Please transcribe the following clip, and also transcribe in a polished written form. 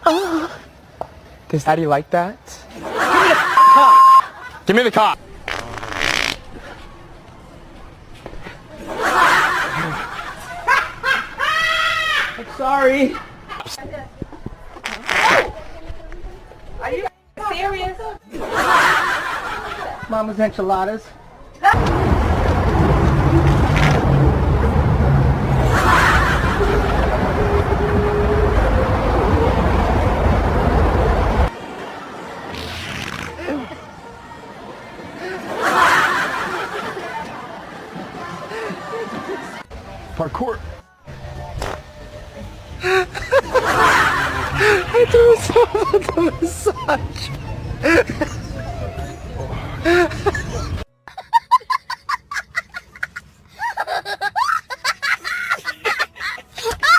Does Daddy like that? Give me the cop. I'm sorry. Are you serious? Mama's enchiladas. Parkour. I threw myself on the massage.